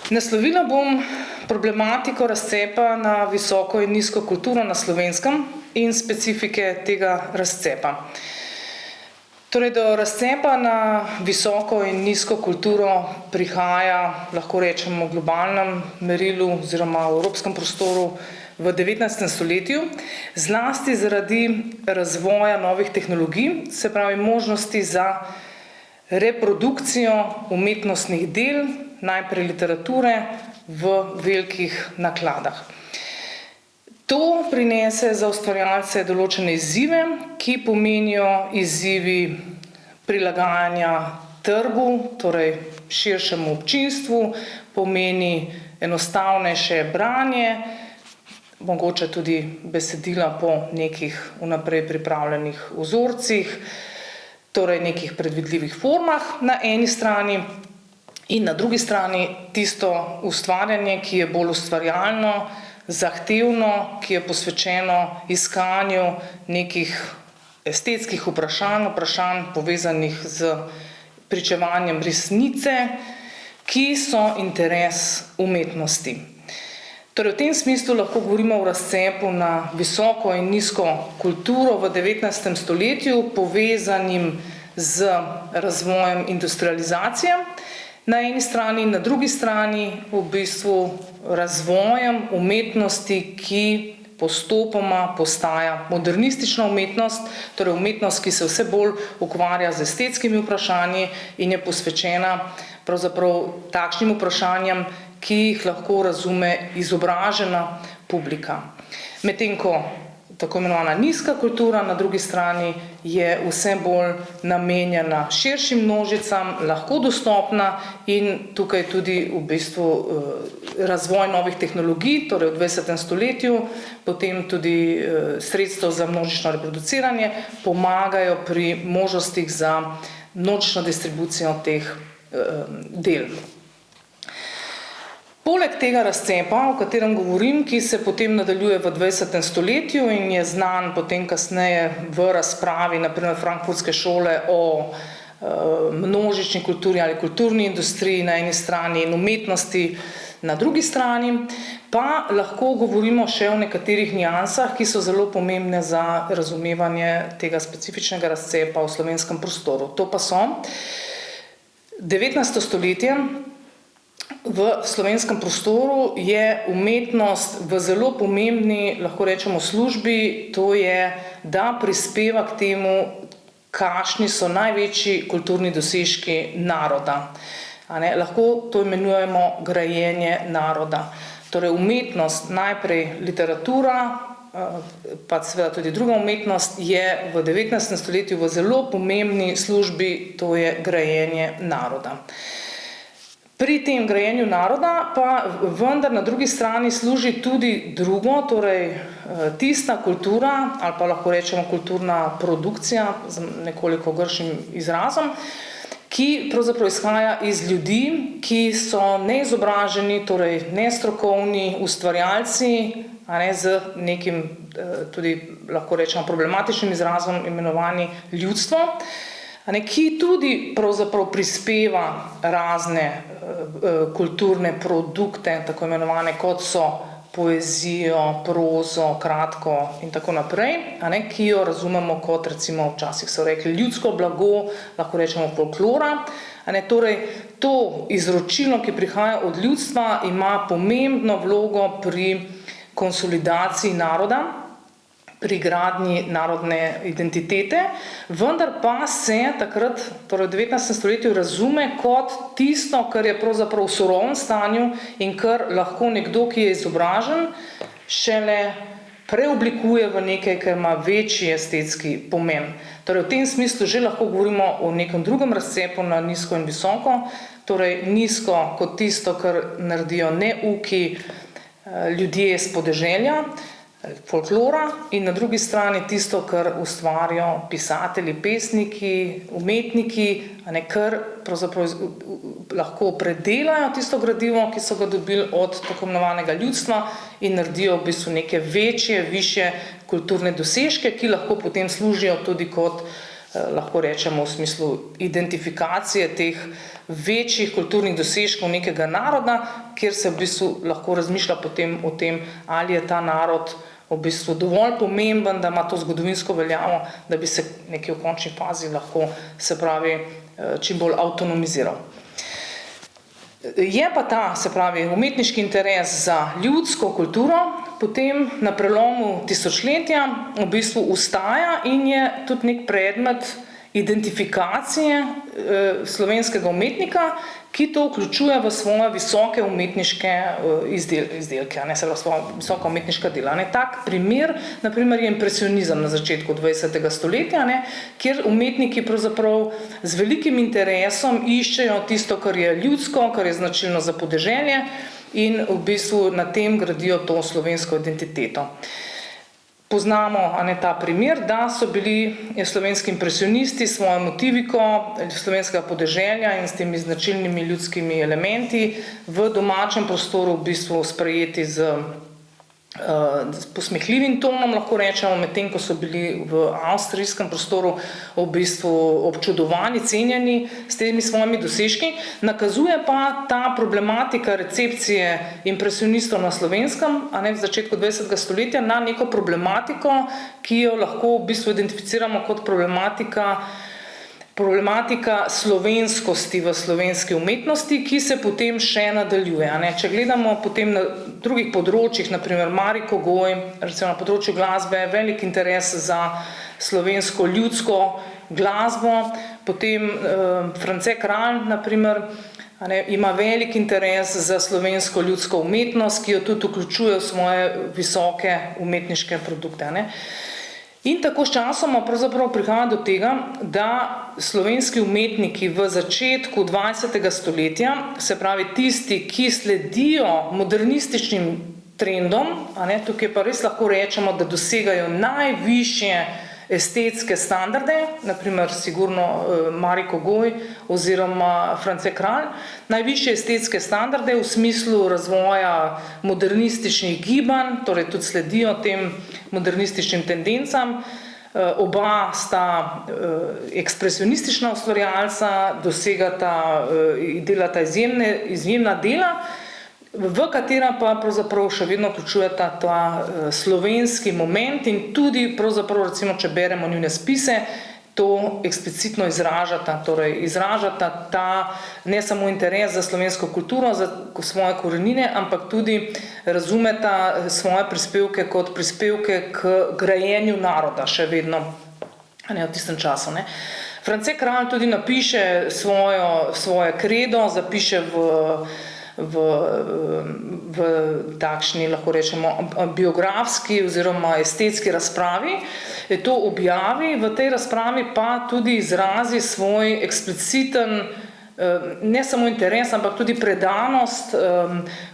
Naslovila bom problematiko razcepa na visoko in nizko kulturo na Slovenskem in specifike tega razcepa. Torej, do razcepa na visoko in nizko kulturo prihaja, lahko rečemo, v globalnem merilu oziroma v evropskem prostoru v 19. stoletju, zlasti zaradi razvoja novih tehnologij, se pravi možnosti za reprodukcijo umetnostnih del, najprej literature, v velikih nakladah. To prinese za ustvarjalce določene izzive, ki pomenijo izzivi prilagajanja trgu, torej širšemu občinstvu, pomeni enostavnejše branje, mogoče tudi besedila po nekih vnaprej pripravljenih vzorcih, torej nekih predvidljivih formah na eni strani in na drugi strani tisto ustvarjanje, ki je bolj ustvarjalno, zahtevno, ki je posvečeno iskanju nekih estetskih vprašanj povezanih z pričevanjem resnice, ki so interes umetnosti. Torej, v tem smislu lahko govorimo o razcepu na visoko in nizko kulturo v 19. stoletju, povezanim z razvojem industrializacije na eni strani in na drugi strani v bistvu razvojem umetnosti, ki postopoma postaja modernistična umetnost, torej umetnost, ki se vse bolj ukvarja z estetskimi vprašanji in je posvečena pravzaprav takšnim vprašanjem, ki jih lahko razume izobražena publika. Medtem ko tako imenovana nizka kultura na drugi strani je vse bolj namenjena širšim množicam, lahko dostopna in tukaj tudi v bistvu razvoj novih tehnologij, torej v 20. stoletju, potem tudi sredstev za množično reproduciranje, pomagajo pri možnostih za množično distribucijo teh del. Poleg tega razcepa, o katerem govorim, ki se potem nadaljuje v 20. stoletju in je znan potem kasneje v razpravi, na primer frankfurtske šole, o množični kulturi ali kulturni industriji na eni strani in umetnosti na drugi strani, pa lahko govorimo še o nekaterih niansah, ki so zelo pomembne za razumevanje tega specifičnega razcepa v slovenskem prostoru. To pa so 19. stoletje. V slovenskem prostoru je umetnost v zelo pomembni, lahko rečemo, službi, to je, da prispeva k temu, kakšni so največji kulturni dosežki naroda. Lahko to imenujemo grajenje naroda. Torej umetnost, najprej literatura, pa seveda tudi druga umetnost, je v 19. stoletju v zelo pomembni službi, to je grajenje naroda. Pri tem grajenju naroda pa vendar na drugi strani služi tudi drugo, torej tista kultura, ali pa lahko rečemo kulturna produkcija, z nekoliko gršim izrazom, ki pravzaprav izhaja iz ljudi, ki so neizobraženi, torej nestrokovni ustvarjalci, z nekim tudi lahko rečemo problematičnim izrazom imenovani ljudstvo, ki tudi pravzaprav prispeva razne kulturne produkte, tako imenovane, kot so poezijo, prozo, kratko in tako naprej, ki jo razumemo kot, recimo, včasih so rekli ljudsko blago, lahko rečemo folklora. Torej, to izročilo, ki prihaja od ljudstva, ima pomembno vlogo pri konsolidaciji naroda, pri gradnji narodne identitete, vendar pa se takrat, torej v 19. stoletju, razume kot tisto, kar je pravzaprav v surovem stanju in kar lahko nekdo, ki je izobražen, šele preoblikuje v nekaj, kar ima večji estetski pomen. Torej v tem smislu že lahko govorimo o nekem drugem razcepu na nizko in visoko, torej nizko kot tisto, kar naredijo neuki ljudje s podeželja, folklora, in na drugi strani tisto, kar ustvarijo pisatelji, pesniki, umetniki, kar pravzaprav lahko predelajo tisto gradivo, ki so ga dobili od tako imenovanega ljudstva, in naredijo v bistvu neke večje, višje kulturne dosežke, ki lahko potem služijo tudi kot lahko rečemo v smislu identifikacije teh večjih kulturnih dosežkov nekega naroda, kjer se v bistvu lahko razmišlja potem o tem, ali je ta narod v bistvu dovolj pomemben, da ima to zgodovinsko veljavo, da bi se nekje v končni fazi lahko, se pravi, čim bolj avtonomiziral. Je pa ta, se pravi, umetniški interes za ljudsko kulturo potem na prelomu tisočletja v bistvu ustaja in je tudi nek predmet identifikacije slovenskega umetnika, ki to vključuje v svoje visoke umetniške izdelke, se pravi svoja visoka umetniška dela. Tak primer, na primer, je impresionizem na začetku 20. stoletja, kjer umetniki pravzaprav z velikim interesom iščejo tisto, kar je ljudsko, kar je značilno za podeželje in v bistvu na tem gradijo to slovensko identiteto. Poznamo ta primer, da so bili slovenski impresionisti s svojo motiviko slovenskega podeželja in s temi značilnimi ljudskimi elementi v domačem prostoru v bistvu sprejeti z posmehljivim tonom, lahko rečemo, medtem ko so bili v avstrijskem prostoru v bistvu občudovani, cenjeni s temi svojimi dosežki. Nakazuje pa ta problematika recepcije impresionistov na slovenskem, v začetku 20. stoletja, na neko problematiko, ki jo lahko v bistvu identificiramo kot problematika slovenskosti v slovenski umetnosti, ki se potem še nadaljuje. Če gledamo potem na drugih področjih, naprimer Mari Kogoj, recimo na področju glasbe, velik interes za slovensko ljudsko glasbo, potem France Kralj, naprimer, ima velik interes za slovensko ljudsko umetnost, ki jo tudi vključuje v svoje visoke umetniške produkte. In tako s časoma pravzaprav prihaja do tega, da slovenski umetniki v začetku 20. stoletja, se pravi tisti, ki sledijo modernističnim trendom, tukaj pa res lahko rečemo, da dosegajo najvišje estetske standarde, naprimer sigurno Mari Kogoj oziroma France Kralj, najvišje estetske standarde v smislu razvoja modernističnih gibanj, torej tudi sledijo tem modernističnim tendencam. Oba sta ekspresionistična ustvarjalca, delata izjemna dela, v katera pa pravzaprav še vedno vključujeta ta slovenski moment in tudi pravzaprav, recimo, če beremo njune spise, to eksplicitno izražata, torej izražata ta ne samo interes za slovensko kulturo, za svoje korenine, ampak tudi razumeta svoje prispevke kot prispevke k grajenju naroda še vedno v tistem času. France Kralj tudi napiše svoje kredo, zapiše v takšni, lahko rečemo, biografski oziroma estetski razpravi, to objavi, v tej razpravi pa tudi izrazi svoj ekspliciten, ne samo interes, ampak tudi predanost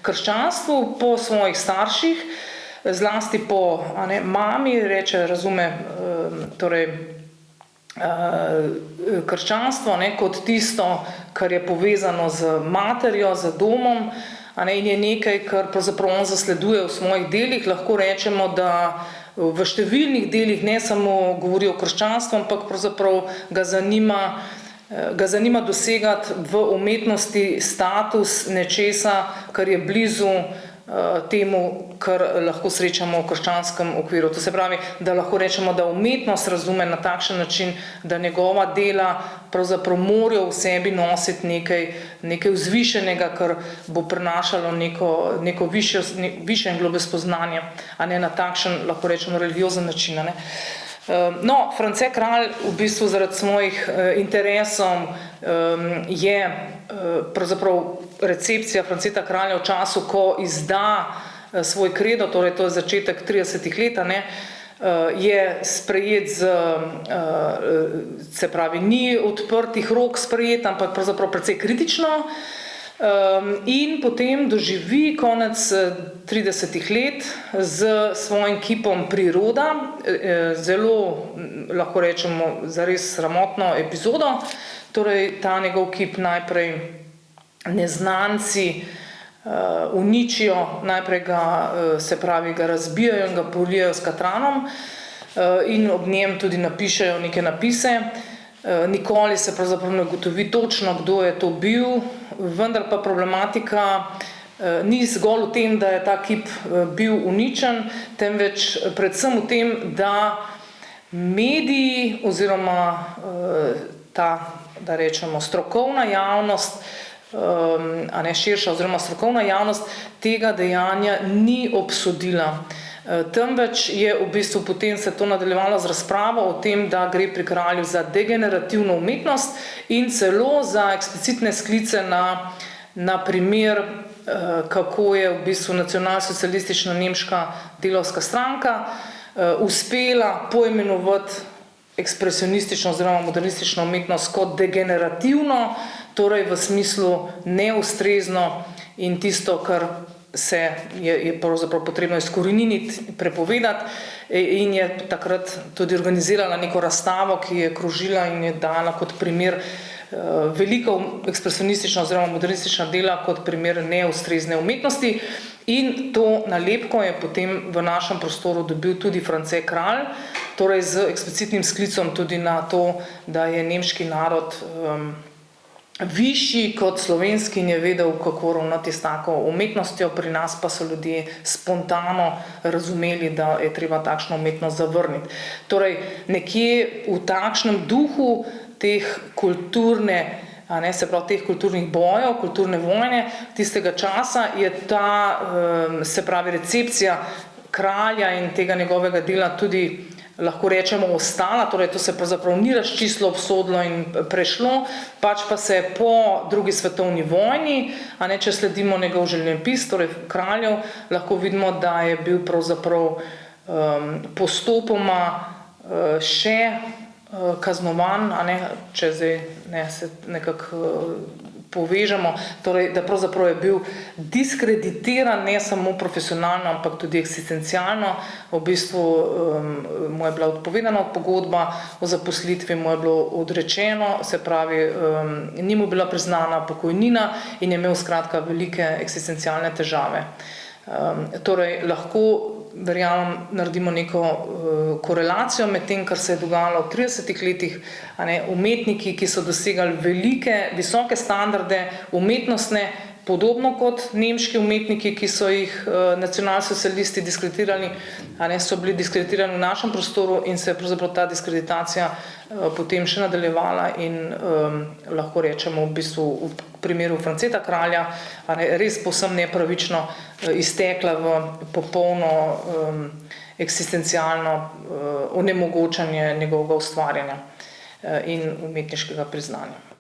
krščanstvu po svojih starših, zlasti po mami, razume torej krščanstvo kot tisto, kar je povezano z materjo, z domom, in je nekaj, kar pravzaprav on zasleduje v svojih delih. Lahko rečemo, da v številnih delih ne samo govori o krščanstvu, ampak pravzaprav ga zanima dosegati v umetnosti status nečesa, kar je blizu temu, kar lahko srečamo v krščanskem okviru. To se pravi, da lahko rečemo, da umetnost razume na takšen način, da njegova dela pravzaprav morajo v sebi nositi nekaj vzvišenega, kar bo prinašalo neko višje in globlje spoznanje, a ne na takšen, lahko rečemo, religiozen način. No, France Kralj v bistvu zaradi svojih interesov je pravzaprav recepcija Franceta Kralja v času, ko izda svoj kredo, torej to je začetek 30. let, je sprejet se pravi, ni odprtih rok sprejet, ampak pravzaprav precej kritično. In potem doživi konec 30. let z svojim kipom Priroda, zelo, lahko rečemo, zares sramotno epizodo. Torej, ta njegov kip najprej neznanci uničijo, najprej ga, se pravi, ga razbijajo in ga polijejo s katranom in ob njem tudi napišejo neke napise. Nikoli se pravzaprav ne ugotovi točno, kdo je to bil, vendar pa problematika ni zgolj v tem, da je ta kip bil uničen, temveč predvsem v tem, da mediji oziroma ta, da rečemo, strokovna javnost, a ne širša oziroma strokovna javnost tega dejanja ni obsodila. Temveč je v bistvu potem se to nadaljevalo z razpravo o tem, da gre pri kralju za degenerativno umetnost in celo za eksplicitne sklice na primer, kako je v bistvu nacionalsocialistična nemška delavska stranka uspela poimenovati ekspresionistično oziroma modernistično umetnost kot degenerativno, torej v smislu neustrezno in tisto, kar se je pravzaprav potrebno izkoreniniti, prepovedati, in je takrat tudi organizirala neko razstavo, ki je krožila in je dala kot primer veliko ekspresionistična oziroma modernistična dela kot primer neustrezne umetnosti. In to nalepko je potem v našem prostoru dobil tudi France Kralj, torej z eksplicitnim sklicom tudi na to, da je nemški narod višji kot slovenski in je vedel, kako ravnati s tako umetnostjo, pri nas pa so ljudje spontano razumeli, da je treba takšno umetnost zavrniti. Torej, nekje v takšnem duhu teh teh kulturnih bojev, kulturne vojne tistega časa je ta, se pravi, recepcija kralja in tega njegovega dela tudi, lahko rečemo, ostala, torej to se pravzaprav ni razčistilo, obsodilo in prešlo, pač pa se po drugi svetovni vojni, če sledimo njegov življenjepis, torej kraljev, lahko vidimo, da je bil pravzaprav postopoma še kaznovan, če zdaj se nekako povežemo, torej da pravzaprav je bil diskreditiran ne samo profesionalno, ampak tudi eksistencialno. V bistvu mu je bila odpovedana pogodba o zaposlitvi, mu je bilo odrečeno, se pravi, ni mu bila priznana pokojnina in je imel skratka velike eksistencialne težave. Torej, lahko verjamem, naredimo neko korelacijo med tem, kar se je dogajalo v 30 letih, umetniki, ki so dosegali visoke standarde umetnostne, podobno kot nemški umetniki, ki so jih nacionalsocialisti diskreditirali, so bili diskreditirani v našem prostoru in se je pravzaprav ta diskreditacija potem še nadaljevala in lahko rečemo v bistvu v primeru Franceta Kralja res povsem nepravično iztekla v popolno eksistencialno onemogočanje njegovega ustvarjanja in umetniškega priznanja.